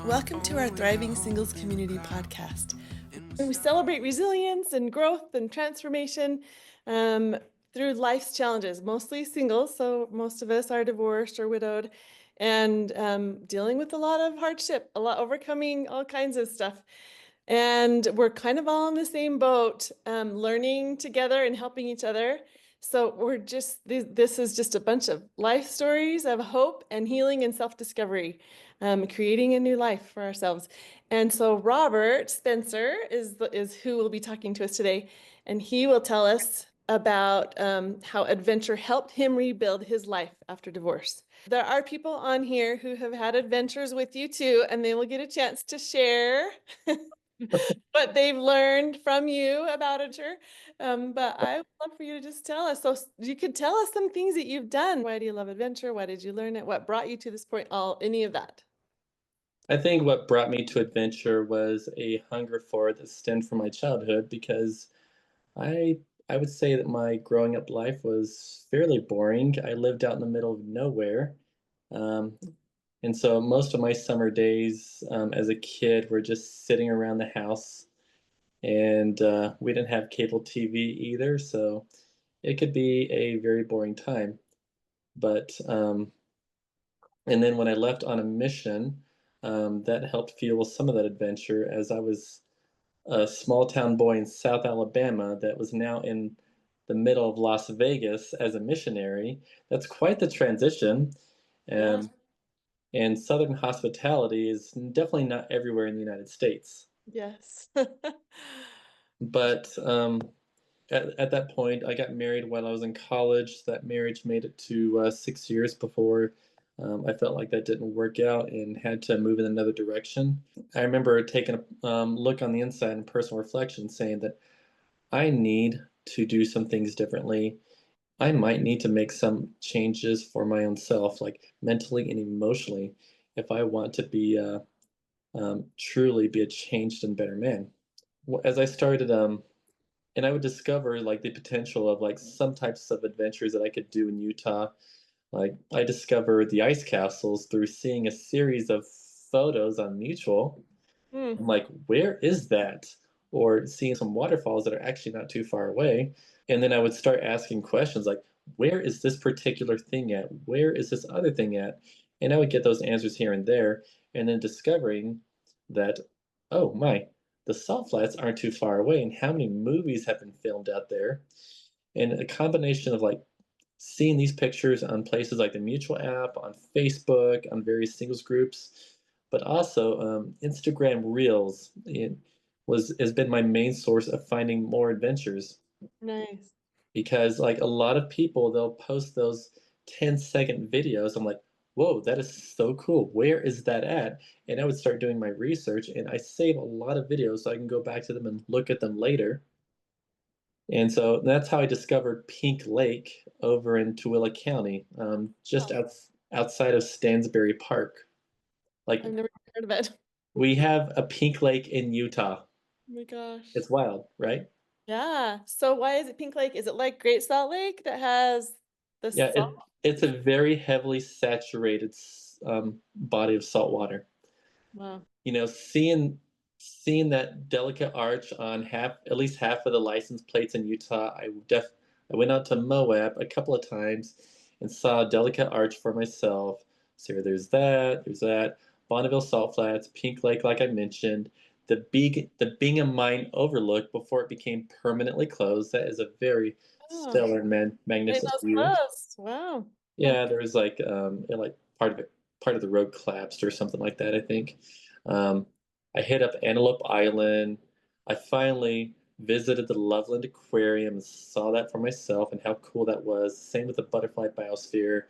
Welcome to our Thriving Singles Community podcast. We celebrate resilience and growth and transformation through life's challenges, mostly singles. So most of us are divorced or widowed and dealing with a lot of hardship, overcoming all kinds of stuff. And we're kind of all in the same boat, learning together and helping each other. So this is just a bunch of life stories of hope and healing and self-discovery, creating a new life for ourselves. And so Robert Spencer is who will be talking to us today, and he will tell us about how adventure helped him rebuild his life after divorce. There are people on here who have had adventures with you too, and they will get a chance to share what they've learned from you about adventure. But I would love for you to just tell us. So you could tell us some things that you've done. Why do you love adventure? Why did you learn it? What brought you to this point? Any of that. I think what brought me to adventure was a hunger for it that stemmed from my childhood because I I would say that my growing up life was fairly boring. I lived out in the middle of nowhere. Um, and so most of my summer days as a kid were just sitting around the house, and we didn't have cable TV either, so it could be a very boring time. But and then when I left on a mission, that helped fuel some of that adventure as I was a small town boy in South Alabama that was now in the middle of Las Vegas as a missionary. That's quite the transition. Yes. Um, and Southern hospitality is definitely not everywhere in the United States. Yes. But at that point, I got married while I was in college. That marriage made it to 6 years before I felt like that didn't work out and had to move in another direction. I remember taking a look on the inside and personal reflection saying that I need to do some things differently. I might need to make some changes for my own self, like mentally and emotionally, if I want to be truly be a changed and better man. As I started and I would discover like the potential of like some types of adventures that I could do in Utah. Like I discovered the ice castles through seeing a series of photos on Mutual. I'm Hmm. like, where is that? Or seeing some waterfalls that are actually not too far away. And then I would start asking questions like, where is this particular thing at? Where is this other thing at? And I would get those answers here and there. And then discovering that, oh my, the salt flats aren't too far away. And how many movies have been filmed out there? And a combination of like seeing these pictures on places like the Mutual app, on Facebook, on various singles groups, but also Instagram Reels. It has been my main source of finding more adventures Nice. because like a lot of people they'll post those 10-second videos. I'm like, whoa, that is so cool. Where is that at? And I would start doing my research, and I save a lot of videos so I can go back to them and look at them later. And so that's how I discovered Pink Lake over in Tooele County, just Oh, outside of Stansbury Park. Like I've never heard of it. we have a Pink Lake in Utah. Oh my gosh. It's wild, right? Yeah. So why is it Pink Lake? Is it like Great Salt Lake that has the Yeah, salt? it's a very heavily saturated body of salt water. Wow. You know, seeing that delicate arch on at least half of the license plates in Utah, I went out to Moab a couple of times and saw a delicate arch for myself. So there's that. Bonneville Salt Flats, Pink Lake, like I mentioned, the Bingham Mine Overlook before it became permanently closed. That is a very Oh, stellar and I magnificent know view. close. Wow. Yeah, there was like part of the road collapsed or something like that, I think. Um, I hit up Antelope Island. I finally visited the Loveland Aquarium and saw that for myself and how cool that was. Same with the butterfly biosphere,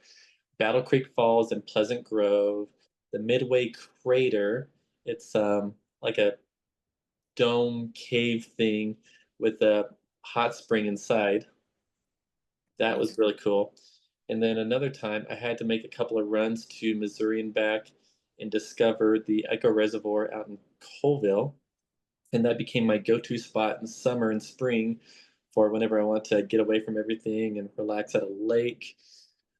Battle Creek Falls and Pleasant Grove, the Midway Crater. It's like a dome cave thing with a hot spring inside. That That's was really cool. And then another time, I had to make a couple of runs to Missouri and back and discover the Echo Reservoir out in Colville. And that became my go-to spot in summer and spring for whenever I want to get away from everything and relax at a lake.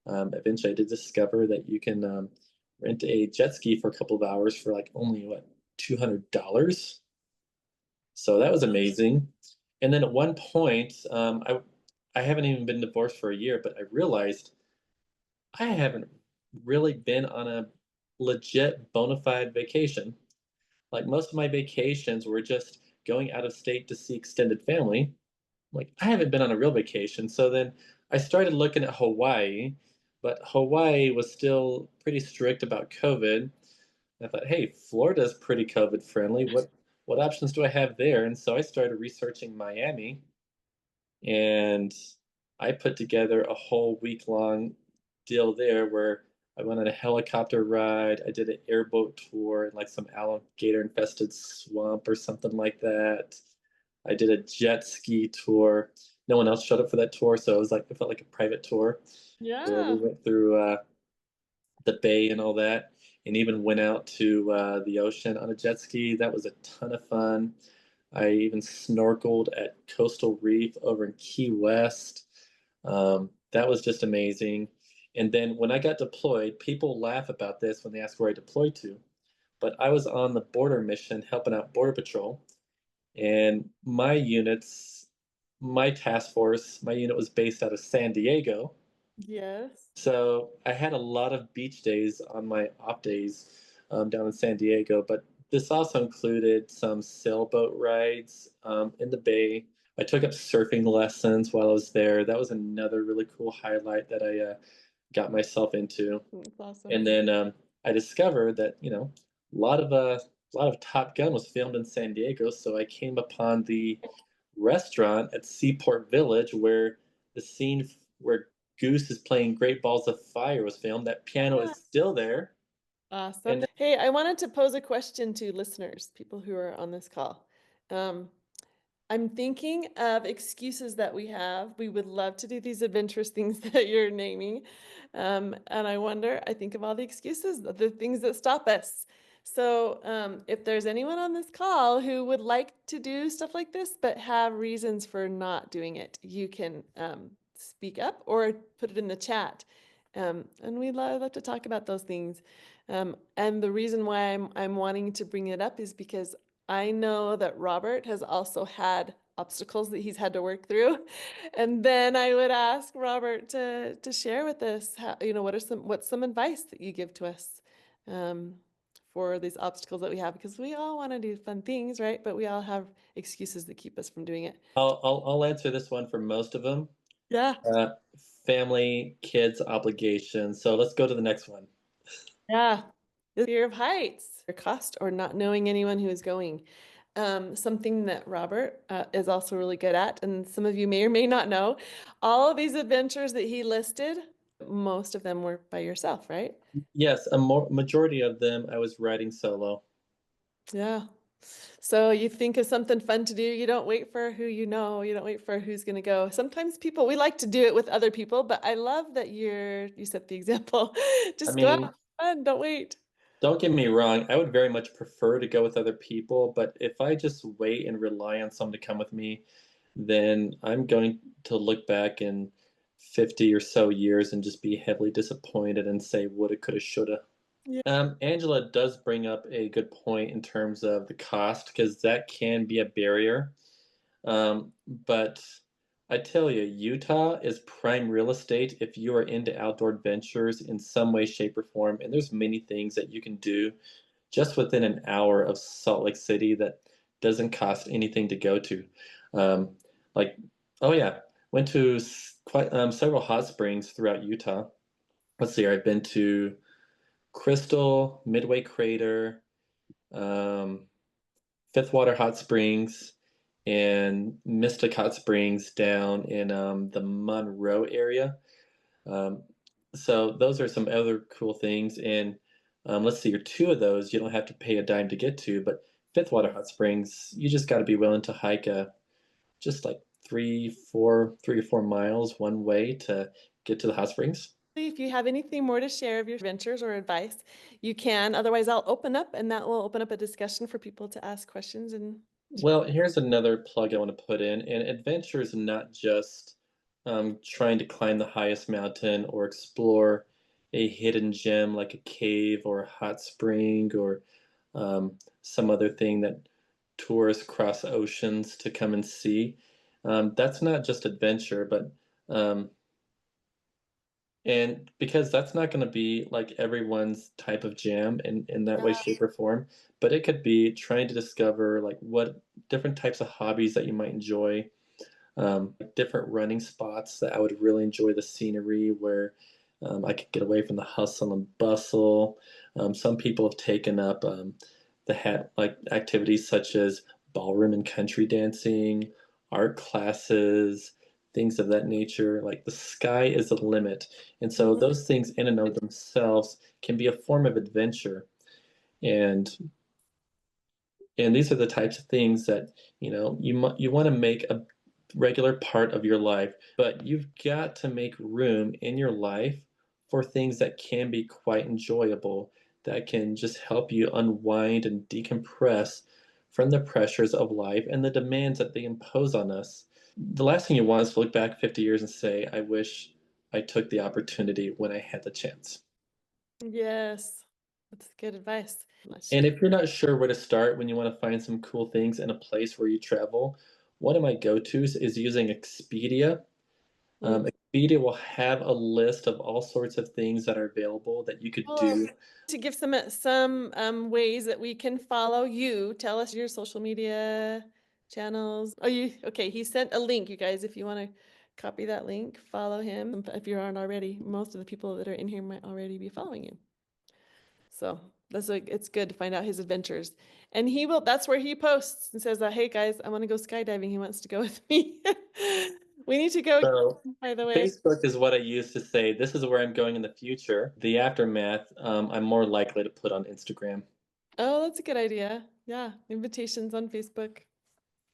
Eventually, I did discover that you can rent a jet ski for a couple of hours for like only what, $200. So that was amazing. And then at one point, I haven't even been divorced for a year, but I realized I haven't really been on a legit bona fide vacation. Like most of my vacations were just going out of state to see extended family. Like I haven't been on a real vacation. So then I started looking at Hawaii, but Hawaii was still pretty strict about COVID. I thought, hey, Florida's pretty COVID friendly. What options do I have there? And so I started researching Miami, and I put together a whole week long deal there where I went on a helicopter ride. I did an airboat tour in like some alligator infested swamp or something like that. I did a jet ski tour. No one else showed up for that tour, so it felt like a private tour where we Yeah. went through the bay and all that, and even went out to the ocean on a jet ski. That was a ton of fun. I even snorkeled at Coastal Reef over in Key West. That was just amazing. And then when I got deployed, people laugh about this when they ask where I deployed to. But I was on the border mission helping out Border Patrol. And my task force, my unit was based out of San Diego. Yes. So I had a lot of beach days on my off days down in San Diego, but this also included some sailboat rides in the bay. I took up surfing lessons while I was there. That was another really cool highlight that I got myself into. That's awesome. And then I discovered that a lot of Top Gun was filmed in San Diego, so I came upon the restaurant at Seaport Village where the scene where Goose is playing Great Balls of Fire was filmed. That piano Yeah. is still there. Awesome. And Hey, I wanted to pose a question to listeners, people who are on this call. Um, I'm thinking of excuses that we have. We would love to do these adventurous things that you're naming. And I think of all the excuses, the things that stop us. So if there's anyone on this call who would like to do stuff like this, but have reasons for not doing it, you can speak up or put it in the chat. And we'd love to talk about those things. And the reason why I'm wanting to bring it up is because I know that Robert has also had obstacles that he's had to work through. And then I would ask Robert to share with us how, what's some advice that you give to us um, for these obstacles that we have, because we all want to do fun things, right? But we all have excuses that keep us from doing it. I'll answer this one for most of them. Yeah. Uh, Family, kids, obligations. So let's go to the next one. Yeah. The fear of heights, or cost, or not knowing anyone who is going. Something that Robert is also really good at, and some of you may or may not know, all of these adventures that he listed, most of them were by yourself, right? Yes, majority of them I was riding solo. Yeah. So you think of something fun to do, you don't wait for who you know, you don't wait for who's going to go. Sometimes we like to do it with other people, but I love that you set the example. I Just go out, mean, have fun, don't wait. don't get me wrong, I would very much prefer to go with other people, but if I just wait and rely on someone to come with me, then I'm going to look back in 50 or so years and just be heavily disappointed and say woulda, coulda, shoulda. Yeah. Angela does bring up a good point in terms of the cost, because that can be a barrier. But I tell you, Utah is prime real estate if you are into outdoor adventures in some way, shape, or form. And there's many things that you can do just within an hour of Salt Lake City that doesn't cost anything to go to. Um, like, oh yeah, went to quite several hot springs throughout Utah. Let's see, I've been to Crystal, Midway Crater, um, Fifth Water Hot Springs, and Mystic Hot Springs down in the Monroe area. Um, so those are some other cool things. And let's see, two of those you don't have to pay a dime to get to, but Fifth Water Hot Springs, you just got to be willing to hike just like 3 or 4 miles one way to get to the hot springs. If you have anything more to share of your adventures or advice, you can. Otherwise, I'll open up and that will open up a discussion for people to ask questions and Well, here's another plug I want to put in. And adventure is not just trying to climb the highest mountain or explore a hidden gem like a cave or a hot spring or some other thing that tourists cross oceans to come and see. That's not just adventure, but um, and because that's not going to be like everyone's type of jam in that way, shape, or form, but it could be trying to discover like what different types of hobbies that you might enjoy, different running spots that I would really enjoy the scenery where I could get away from the hustle and bustle. Some people have taken up like activities such as ballroom and country dancing, art classes, things of that nature. Like the sky is the limit, and so Mhm. those things in and of themselves can be a form of adventure. And these are the types of things that you want to make a regular part of your life, but you've got to make room in your life for things that can be quite enjoyable, that can just help you unwind and decompress from the pressures of life and the demands that they impose on us. The last thing you want is to look back 50 years and say, I wish I took the opportunity when I had the chance. Yes, that's good advice. And if you're not sure where to start when you want to find some cool things in a place where you travel, one of my go-tos is using Expedia. Mm. Expedia will have a list of all sorts of things that are available that you could Well, do. to give some ways that we can follow you, tell us your social media channels. Oh, you okay? He sent a link, you guys. If you want to copy that link, follow him. If you aren't already, most of the people that are in here might already be following you. So that's like it's good to find out his adventures. And he will, that's where he posts and says, hey guys, I want to go skydiving. He wants to go with me. We need to go, So by the way. Facebook is what I use to say, this is where I'm going in the future. The aftermath, I'm more likely to put on Instagram. Oh, that's a good idea. Yeah, invitations on Facebook.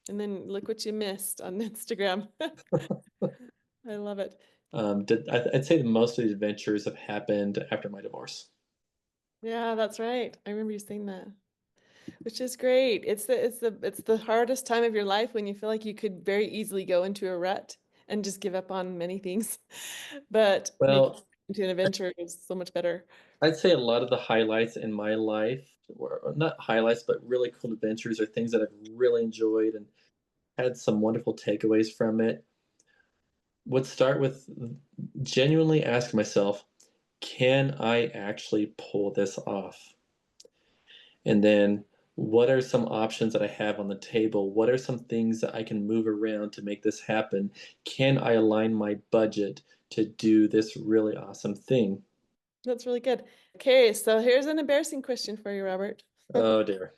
And then look what you missed on Instagram. I love it. I'd say that most of the adventures have happened after my divorce. Yeah, that's right. I remember you saying that, which is great. It's the hardest time of your life when you feel like you could very easily go into a rut and just give up on many things. But making Well, it into an adventure is so much better. I'd say a lot of the highlights in my life were not highlights, but really cool adventures or things that I've really enjoyed and had some wonderful takeaways from it. Would start with genuinely ask myself, can I actually pull this off? And then what are some options that I have on the table? What are some things that I can move around to make this happen? Can I align my budget to do this really awesome thing? That's really good. Okay, so here's an embarrassing question for you, Robert. Oh dear.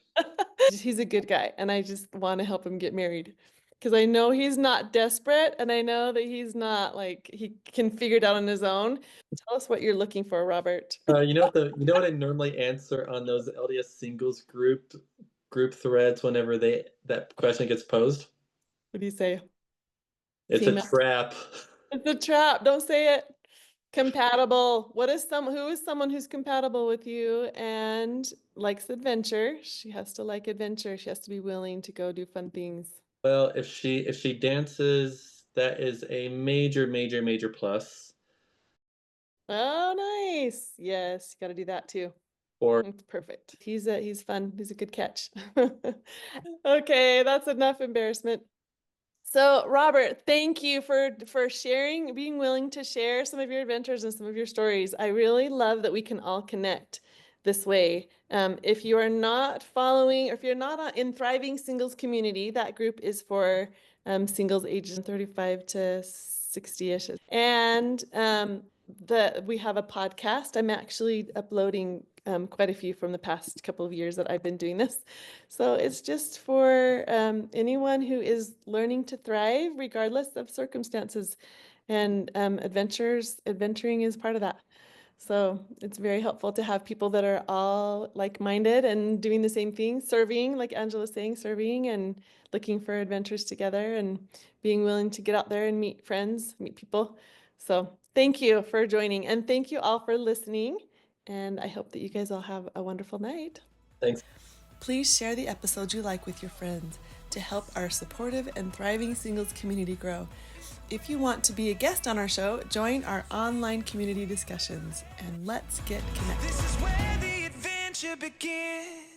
He's a good guy, and I just want to help him get married because I know he's not desperate, and I know that he's not like he can figure it out on his own. Tell us what you're looking for, Robert. You know what I normally answer on those LDS singles group threads whenever that question gets posed? What do you say? It's a Female. trap. It's a trap. Don't say it. Compatible. Who is someone who's compatible with you and likes adventure? She has to like adventure. She has to be willing to go do fun things. Well, if she dances, that is a major, major, major plus. Oh, nice. Yes, you got to do that too. Or It's perfect. He's fun. He's a good catch. Okay, that's enough embarrassment. So, Robert, thank you for sharing, being willing to share some of your adventures and some of your stories. I really love that we can all connect this way. If you are not following, or if you're not in Thriving Singles Community, that group is for singles ages 35 to 60-ish. And we have a podcast. I'm actually uploading quite a few from the past couple of years that I've been doing this. So it's just for anyone who is learning to thrive regardless of circumstances. And adventuring is part of that. So it's very helpful to have people that are all like-minded and doing the same thing, serving, like Angela's saying, serving and looking for adventures together and being willing to get out there and meet friends, meet people. So thank you for joining, and thank you all for listening. And I hope that you guys all have a wonderful night. thanks. Please share the episodes you like with your friends to help our supportive and thriving singles community grow. If you want to be a guest on our show, join our online community discussions and let's get connected. This is where the adventure begins.